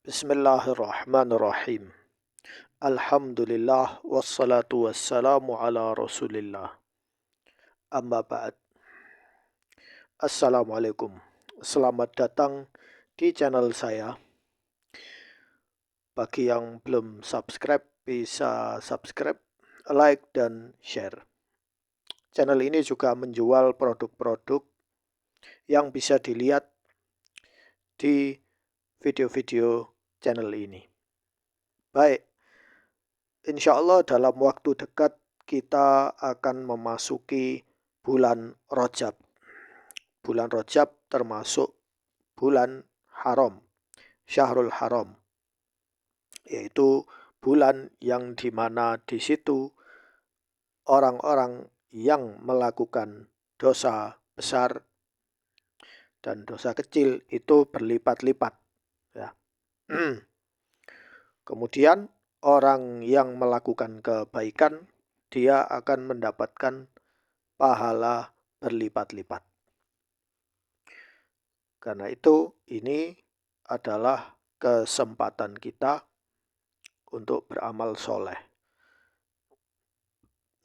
Bismillahirrahmanirrahim. Alhamdulillah wassalatu wassalamu ala Rasulillah. Amma ba'd. Assalamualaikum. Selamat datang di channel saya. Bagi yang belum subscribe, bisa subscribe, like, dan share. Channel ini juga menjual produk-produk yang bisa dilihat di video-video channel ini. Baik, insya Allah dalam waktu dekat kita akan memasuki bulan Rajab. Bulan Rajab termasuk bulan haram, Syahrul Haram, yaitu bulan yang dimana di situ orang-orang yang melakukan dosa besar dan dosa kecil itu berlipat-lipat. Ya. Kemudian orang yang melakukan kebaikan, dia akan mendapatkan pahala berlipat-lipat. Karena itu, ini adalah kesempatan kita untuk beramal soleh.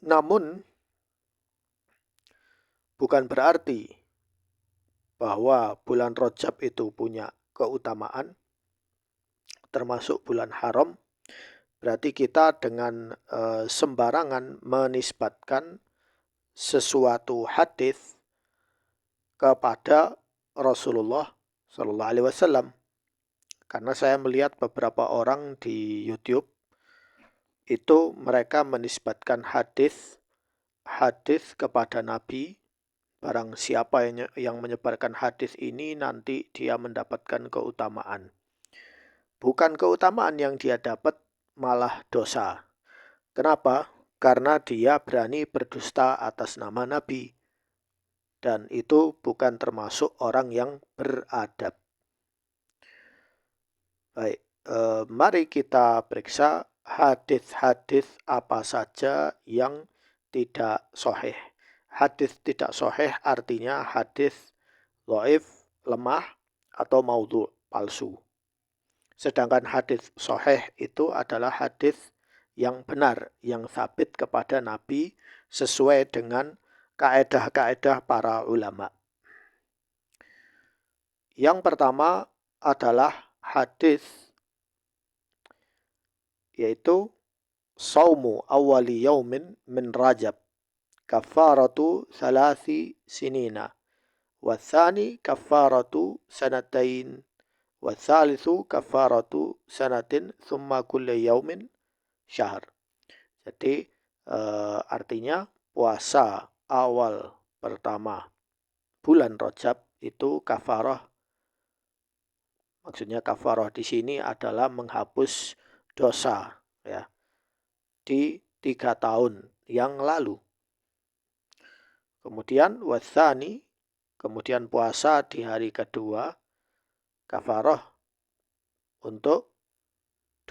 Namun, bukan berarti bahwa bulan Rajab itu punya keutamaan, termasuk bulan haram. Berarti kita dengan sembarangan menisbatkan sesuatu hadis kepada Rasulullah Shallallahu Alaihi Wasallam. Karena saya melihat beberapa orang di YouTube itu mereka menisbatkan hadis kepada Nabi. Barang siapa yang menyebarkan hadis ini nanti dia mendapatkan keutamaan. Bukan keutamaan yang dia dapat, malah dosa. Kenapa? Karena dia berani berdusta atas nama Nabi. Dan itu bukan termasuk orang yang beradab. Baik, mari kita periksa hadis-hadis apa saja yang tidak sahih. Hadis tidak sahih artinya hadis dhaif, lemah, atau maudhu, palsu. Sedangkan hadis sahih itu adalah hadis yang benar, yang sabit kepada Nabi sesuai dengan kaedah-kaedah para ulama. Yang pertama adalah hadis yaitu saumu awwali yaumin min Rajab kafaratu salasi sinina wathani kafaratu sanatain wathalithu kafaratu sanatin thumma kulli yaumin syahr. Jadi artinya puasa awal pertama bulan Rajab itu kafarah. Maksudnya kafarah di sini adalah menghapus dosa ya di 3 tahun yang lalu. Kemudian wathani, kemudian puasa di hari kedua kafarah untuk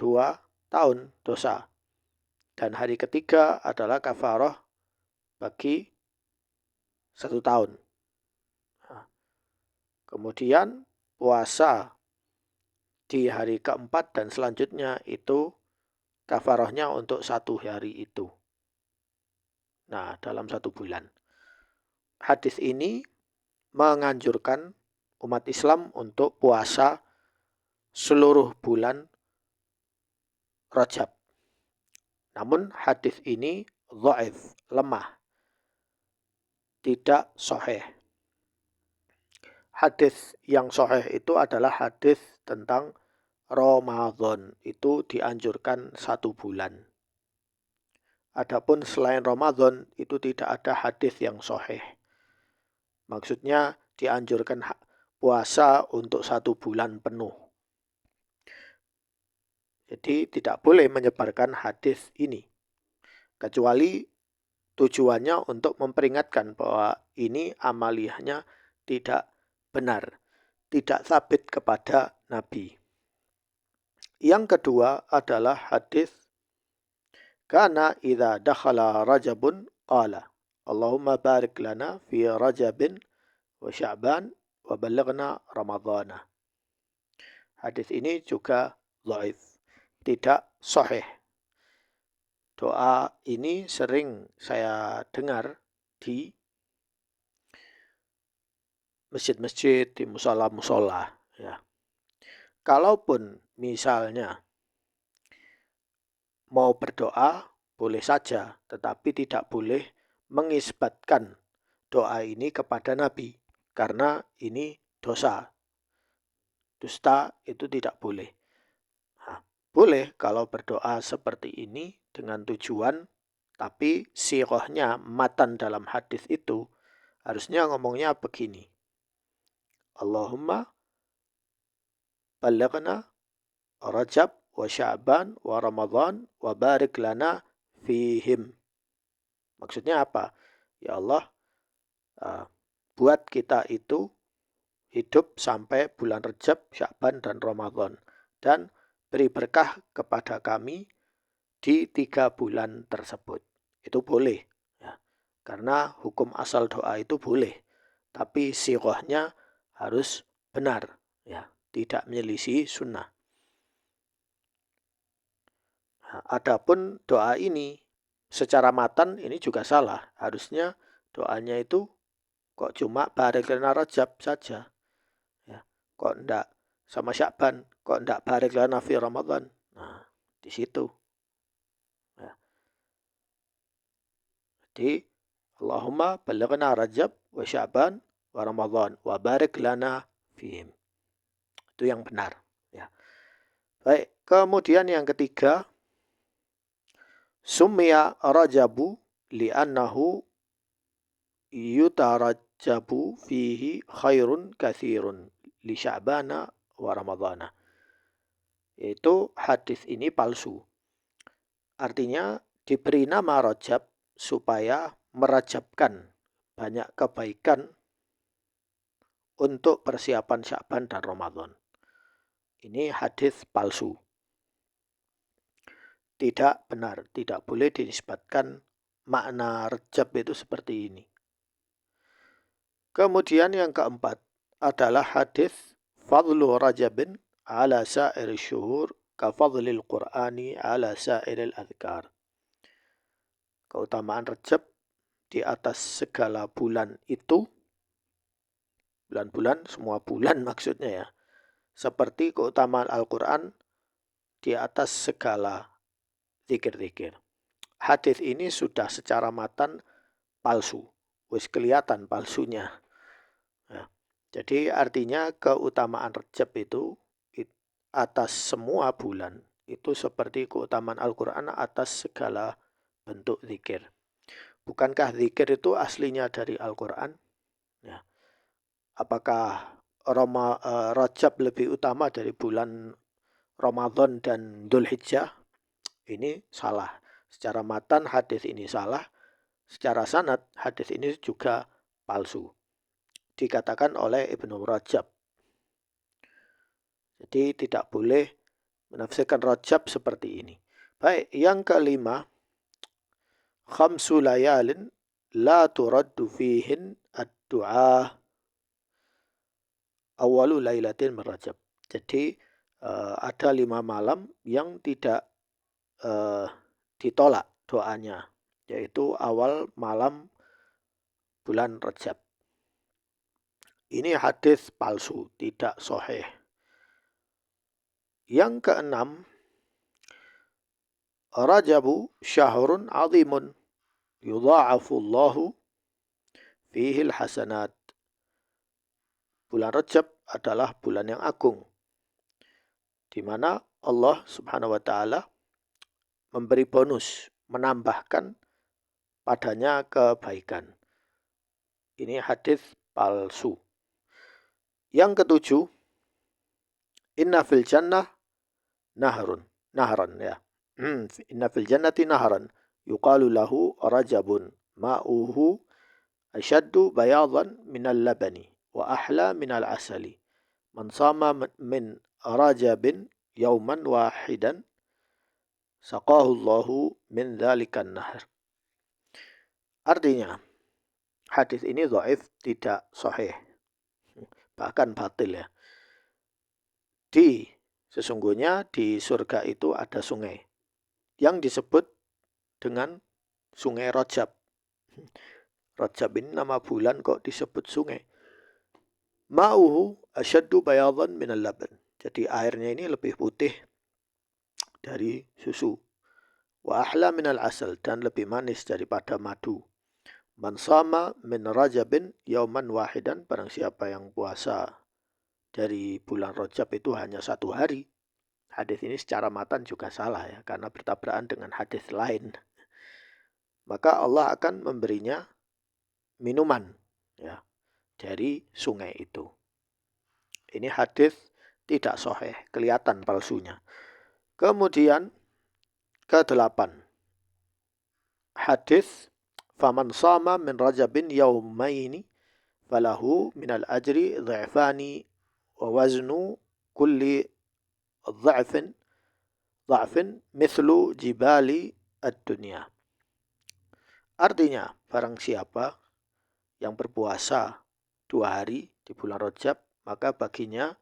2 tahun dosa. Dan hari ketiga adalah kafarah bagi 1 tahun. Kemudian puasa di hari keempat dan selanjutnya itu kafarahnya untuk 1 hari itu. Nah, dalam 1 bulan. Hadis ini menganjurkan umat Islam untuk puasa seluruh bulan Rajab. Namun hadis ini dhaif, lemah, tidak sahih. Hadis yang sahih itu adalah hadis tentang Ramadan, itu dianjurkan 1 bulan. Adapun selain Ramadan itu tidak ada hadis yang sahih. Maksudnya dianjurkan puasa untuk 1 bulan penuh. Jadi tidak boleh menyebarkan hadis ini. Kecuali tujuannya untuk memperingatkan bahwa ini amaliyahnya tidak benar, tidak sabit kepada Nabi. Yang kedua adalah hadis kana idza dakhala Rajabun qala Allahumma barik lana fi Rajabin wa Sya'ban wa balighna Ramadhana. Hadis ini juga dhaif, tidak sahih. Doa ini sering saya dengar di masjid-masjid, di musola-musola. Ya. Kalaupun misalnya mau berdoa, boleh saja, tetapi tidak boleh mengisbatkan doa ini kepada Nabi, karena ini dosa. Dusta itu tidak boleh. Nah, boleh kalau berdoa seperti ini dengan tujuan, tapi sirohnya, matan dalam hadis itu, harusnya ngomongnya begini. Allahumma balighna Rajab wa Sya'ban wa Ramadan wa barik lana fihim. Maksudnya apa? Ya Allah, buat kita itu hidup sampai bulan Rajab, Sya'ban, dan Ramadan. Dan beri berkah kepada kami di 3 bulan tersebut. Itu boleh. Ya. Karena hukum asal doa itu boleh. Tapi sirohnya harus benar. Ya. Tidak menyelisih sunnah. Nah, adapun doa ini secara matan ini juga salah. Harusnya doanya itu kok cuma barik lana Rajab saja. Ya. Kok enggak sama Sya'ban, kok enggak barik lana fi Ramadan. Nah, di situ. Ya. Jadi Allahumma balighna Rajab wa Sya'ban wa Ramadan wa barik lana fihim. Itu yang benar. Ya. Baik, kemudian yang ketiga, Summiya Rajabu li'annahu yutarajjabu fihi khairun kathirun li Sya'bana wa Ramadana. Yaitu hadis ini palsu. Artinya diberi nama Rajab supaya merajabkan banyak kebaikan untuk persiapan Sya'ban dan Ramadan. Ini hadis palsu. Tidak benar, tidak boleh dinisbatkan makna Rajab itu seperti ini. Kemudian yang keempat adalah hadis fadlu Rajabin ala sa'ir syuhur ka fadlil Qur'ani ala sa'iril adhkar. Keutamaan Rajab di atas segala bulan itu, bulan-bulan, semua bulan maksudnya ya, seperti keutamaan Al-Quran di atas segala zikir-zikir. Hadis ini sudah secara matan palsu. Wis kelihatan palsunya. Nah, jadi artinya keutamaan Rajab itu atas semua bulan. Itu seperti keutamaan Al-Quran atas segala bentuk zikir. Bukankah zikir itu aslinya dari Al-Quran? Ya. Apakah Rajab lebih utama dari bulan Ramadan dan Dzulhijjah? Ini salah. Secara matan hadis ini salah. Secara sanad hadis ini juga palsu. Dikatakan oleh Ibnu Rajab. Jadi tidak boleh menafsirkan Rajab seperti ini. Baik, yang kelima, khamsu layalin la turaddu fihin ad-du'a awalu lailatin min Rajab. Jadi ada 5 malam yang tidak ditolak doanya, yaitu awal malam bulan Rajab. Ini hadis palsu, tidak sahih. Yang keenam, Rajabu syahrun azimun yudha'afu Allahu fihi hasanat. Bulan Rajab adalah bulan yang agung, di mana Allah Subhanahu wa taala memberi bonus, menambahkan padanya kebaikan. Ini hadis palsu. Yang ketujuh, inna fil jannah nahran ya. Inna fil jannati nahran yuqalu lahu rajabun ma'uhu ashaddu bayadan minal labani wa ahla minal asali. Man sama min rajabin yauman wahidan saqahu Allahu min dzalikan nahr. Artinya, hadis ini dhaif, tidak sahih, bahkan batil ya. Di Sesungguhnya di surga itu ada sungai yang disebut dengan sungai Rajab. Rajab ini nama bulan kok disebut sungai. Ma'uhu asyaddu bayadan minal laban. Jadi airnya ini lebih putih dari susu. Wa ahla minal asal, dan lebih manis daripada madu. Man sama min rajabin yauman wahidan, barang siapa yang puasa dari bulan Rajab itu hanya 1 hari. Hadis ini secara matan juga salah ya, karena bertabrakan dengan hadis lain. Maka Allah akan memberinya minuman ya dari sungai itu. Ini hadis tidak sahih, kelihatan palsunya. Kemudian ke-8. Hadis faman sama min rajabin yaumaini falahu minal ajri dha'fani wa waznu kulli dha'fin mithlu jibali ad-dunya. Artinya, barang siapa yang berpuasa 2 hari di bulan Rajab, maka baginya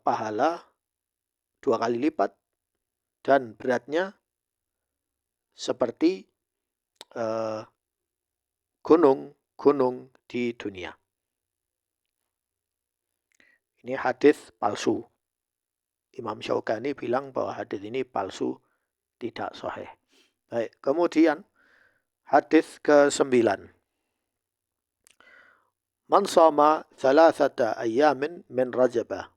pahala 2 kali lipat dan beratnya seperti gunung-gunung di dunia. Ini hadis palsu. Imam Syaukani bilang bahwa hadis ini palsu, tidak sahih. Baik, kemudian hadis ke-9. Man shama 3 ayyamin min Rajabah,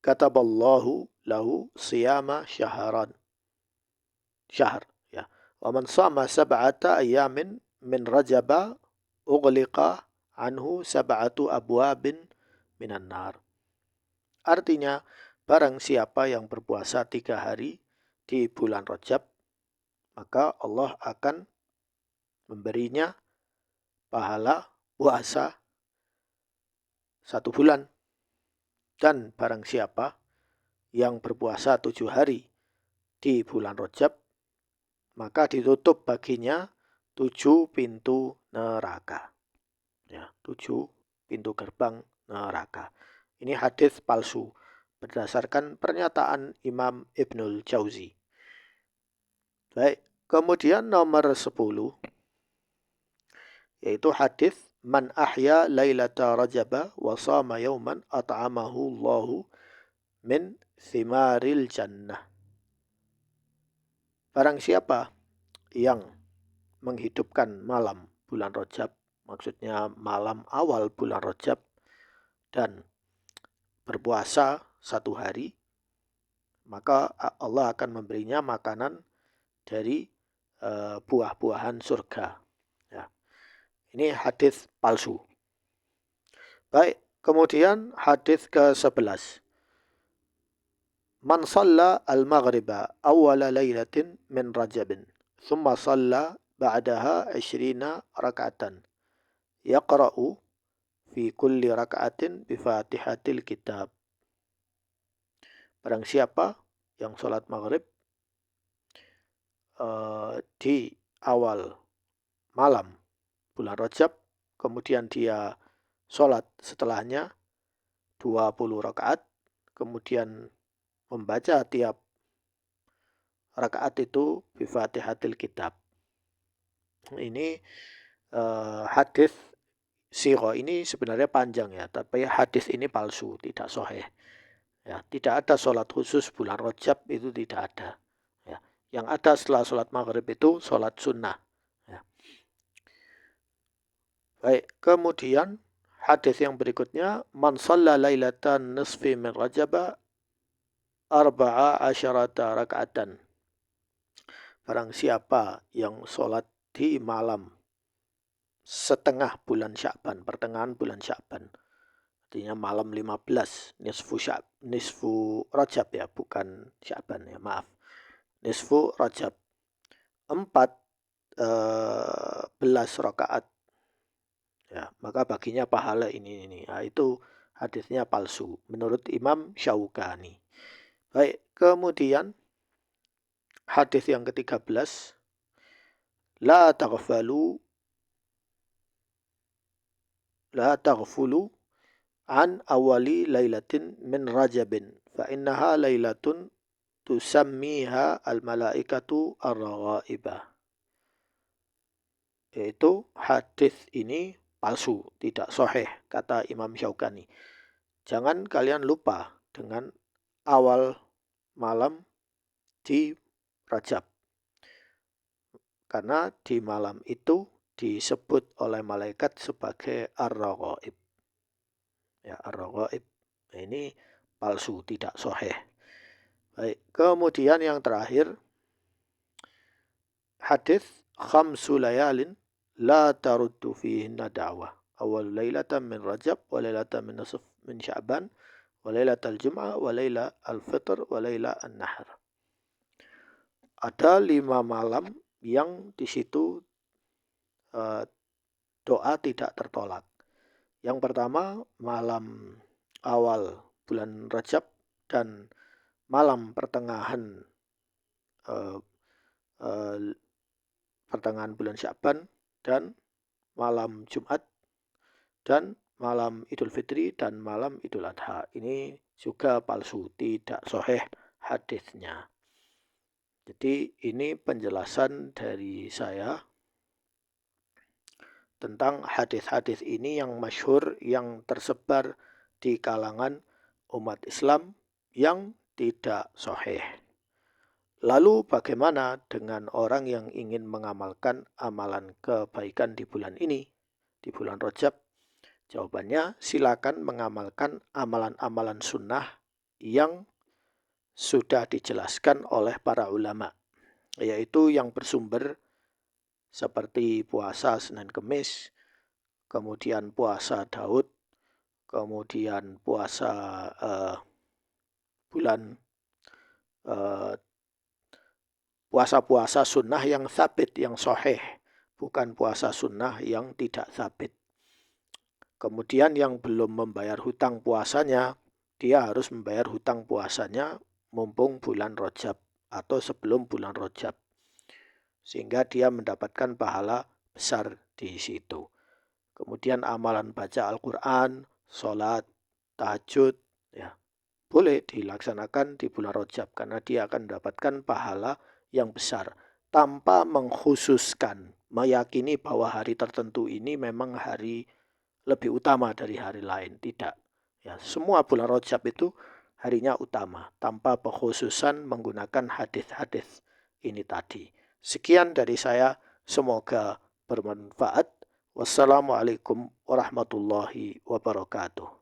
kataballahu lahu siyama syahr. Ya. Wa man shama 7 ayyamin min Rajabah ughliqa anhu 7 abwabin minan nar. Artinya, barang siapa yang berpuasa 3 hari di bulan Rajab, maka Allah akan memberinya pahala puasa 1 bulan. Dan barang siapa yang berpuasa 7 hari di bulan Rajab, maka ditutup baginya 7 pintu neraka. Ya, 7 pintu gerbang neraka. Ini hadis palsu berdasarkan pernyataan Imam Ibnul Jauzi. Baik, kemudian nomor 10 yaitu hadis man ahya lailata rajaba wa sama yauman at'amahu Allahu min thimaril jannah. Barang siapa yang menghidupkan malam bulan Rajab, maksudnya malam awal bulan Rajab, dan berpuasa 1 hari, maka Allah akan memberinya makanan dari buah-buahan surga. Ya. Ini hadis palsu. Baik, kemudian hadis ke-11. Man shalla al-maghriba awwala lailatin min Rajabin, thumma shalla ba'daha 20 raka'atan. Yaqra'u fi kulli raka'atin bi Fatihatil Kitab. Barang siapa yang sholat maghrib di awal malam bulan Rajab, kemudian dia sholat setelahnya 20 rakaat, kemudian membaca tiap rakaat itu bi Fatihatil Kitab. Ini hadis siro ini sebenarnya panjang ya, tapi hadis ini palsu, tidak sahih. Ya, tidak ada sholat khusus bulan Rajab, itu tidak ada. Ya, yang ada setelah sholat maghrib itu sholat sunnah. Ya. Baik, kemudian hadis yang berikutnya, man shalla lailatan nisfi min Rajab arba'a asyarata raka'atan. Barang siapa yang sholat di malam setengah bulan Sya'ban, pertengahan bulan Sya'ban, artinya malam 15, nisfu Rajab ya, bukan Sya'ban ya, maaf. Nisfu Rajab, 14 rakaat. Ya, maka baginya pahala ini. Nah, itu hadisnya palsu menurut Imam Syaukani. Baik, kemudian hadis yang ke-13, la taghfulu an awali lailatin min Rajabin fa innaha lailatun tusammiha al-malaikatu ar-raghaibah. Yaitu hadis ini palsu, tidak sahih, kata Imam Syaukani. Jangan kalian lupa dengan awal malam di Rajab. Karena di malam itu disebut oleh malaikat sebagai ar-raghaib. Ya, ar-raghaib. Ini palsu, tidak sahih. Baik, kemudian yang terakhir hadis khamsu layalin la taruddu fihinna da'wah. Awal lailatan min Rajab wa lailatan min nisf min Sya'ban wa lailatul Jum'ah wa lailatul Fitr wa lailatul Nahr. Ada 5 malam yang di situ doa tidak tertolak. Yang pertama malam awal bulan Rajab dan malam pertengahan pertengahan bulan Sya'ban dan malam Jumat dan malam Idul Fitri dan malam Idul Adha. Ini juga palsu, tidak sahih hadisnya. Jadi ini penjelasan dari saya tentang hadis-hadis ini yang masyhur, yang tersebar di kalangan umat Islam yang tidak sahih. Lalu bagaimana dengan orang yang ingin mengamalkan amalan kebaikan di bulan ini, di bulan Rajab? Jawabannya, silakan mengamalkan amalan-amalan sunnah yang sudah dijelaskan oleh para ulama, yaitu yang bersumber seperti puasa Senin Kemis, kemudian puasa Daud, kemudian puasa puasa-puasa sunnah yang sabit, yang sahih, bukan puasa sunnah yang tidak sabit. Kemudian yang belum membayar hutang puasanya, dia harus membayar hutang puasanya mumpung bulan Rajab atau sebelum bulan Rajab, sehingga dia mendapatkan pahala besar di situ. Kemudian amalan baca Al-Quran, sholat, tahajud, ya, boleh dilaksanakan di bulan Rajab karena dia akan mendapatkan pahala yang besar tanpa mengkhususkan, meyakini bahwa hari tertentu ini memang hari lebih utama dari hari lain. Tidak. Ya, semua bulan Rajab itu harinya utama tanpa pengkhususan menggunakan hadis-hadis ini tadi. Sekian dari saya, semoga bermanfaat. Wassalamualaikum warahmatullahi wabarakatuh.